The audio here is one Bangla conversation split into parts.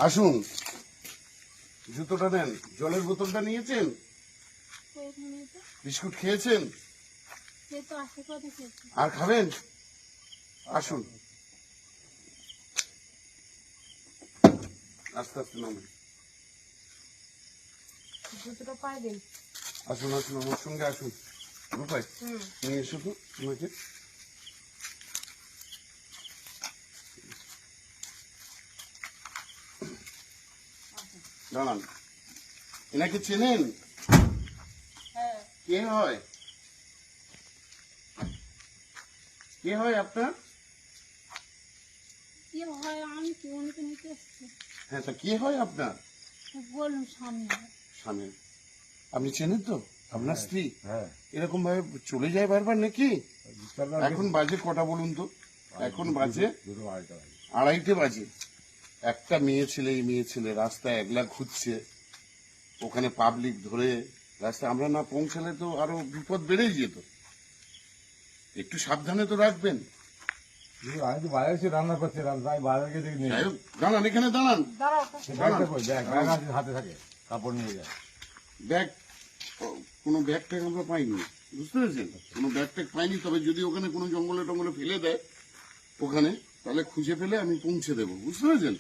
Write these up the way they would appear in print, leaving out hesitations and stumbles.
আসুন, জুতোটা নেন। জলের বোতলটা নিয়েছেন? বিস্কুট খেয়েছেন? আর খাবেন? আসুন, আস্তে আস্তে নামেন। জুতোটা পায়ে দিন। আসুন আসুন, আমার সঙ্গে আসুন। রূপাই, নিয়ে এসো তো তোমাকে। দাঁড়ান, এনাকে চেনেন? হ্যাঁ। কে হয়? কে হয় আপনার? কি হয় আমি কি ওনাকে নিতে এসছি। হ্যাঁ, তা কে হয় আপনার? বলুন সামনে। স্বামী। আপনি চেনেন তো আপনার স্ত্রী? হ্যাঁ, এরকম ভাবে চলে যায় বারবার নাকি? এখন বাজে কটা বলুন তো? এখন বাজে দুটো আড়াইটা বাজে। 2:30 বাজে। একটা মেয়ে ছেলে, এই মেয়ে ছেলে রাস্তায় একলা ঘুরছে, ওখানে পাবলিক ধরে রাস্তায় আমরা না পৌঁছালে তো আরো বিপদ বেড়েই যেত। একটু সাবধানে তো রাখবেন। আমি তো বাইরে এসে রান্না করছি, আমি বাইরে গিয়ে দেখি নেই। যাই হোক, দাঁড়ান, এখানে দাঁড়ান। দাঁড়াও। ব্যাগটা কই? ব্যাগ আছে হাতে থাকে, কাপড় নিয়ে যায়। ব্যাগ, কোনো ব্যাগ ট্যাগ আমরা পাইনি, বুঝতে পেরেছেন? কোনো ব্যাগ ট্যাগ পাইনি, তবে যদি ওখানে কোনো জঙ্গলে টঙ্গলে ফেলে দেয় ওখানে, তাহলে খুঁজে ফেলে আমি পৌঁছে দেবো, বুঝতে পেরেছেন?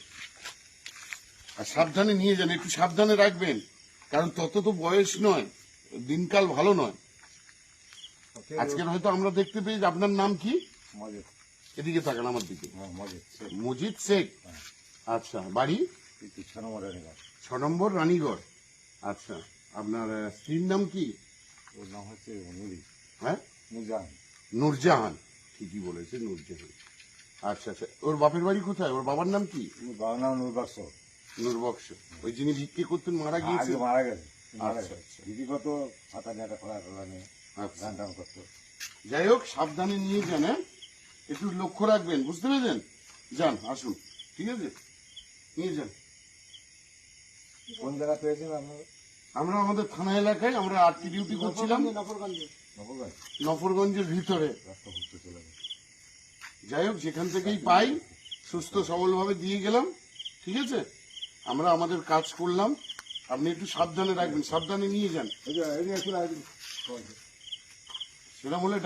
আর সাবধানে নিয়ে যান, একটু সাবধানে রাখবেন, কারণ তত তো বয়স নয়, দিনকাল ভালো নয়। আজকের হয়তো আমরা দেখতে পেয়ে যে আপনার নাম কি? মজেদ। এদিকে থাকেন আমার দিকে। হ্যাঁ, মজেদ। মজিদ শেখ। আচ্ছা, বাড়ি? 6 নম্বর এলাকা। 6 নম্বর রানীগড়। আচ্ছা, আপনার স্ত্রীর নাম কি? ওর নাম হচ্ছে নুরি। হ্যাঁ, নুরজাহান। নূরজাহান। ঠিকই বলেছে, নূরজাহান। আচ্ছা আচ্ছা, ওর বাপের বাড়ি কোথায়? ওর বাবার নাম কি? ওর বাবার নাম নুরবাক্স। নূরবক্স। ওই যিনি ভিক্ষে করতেন মারা আগে গিয়েছে? মারা গেছে। মারা আচ্ছা, গেছে। আচ্ছা। দিদি কত ছাতা নিয়ে একটা খোলা খোলা নিয়ে আচ্ছা, গান টান করতো। যাই হোক, সাবধানে নিয়ে যান, হ্যাঁ? একটু লক্ষ্য রাখবেন, বুঝতে পেরেছেন? যান, আসুন, ঠিক আছে? নিয়ে যান। কোন জায়গা পেয়েছেন আপনার? আমরা আমাদের থানা এলাকায় আমরা আরটি ডিউটি করছিলাম, নফরগঞ্জ। নফরগঞ্জের ভিতরে। রাস্তা ঘুরতে চলে গেছে। যাই হোক, যেখান থেকেই পাই সুস্থ সবলভাবে দিয়ে গেলাম, ঠিক আছে? আমরা আমাদের কাজ করলাম, আপনি একটু সাবধানে রাখবেন, সাবধানে নিয়ে যান। এই যে চলে আসবেন। সেরকম হলে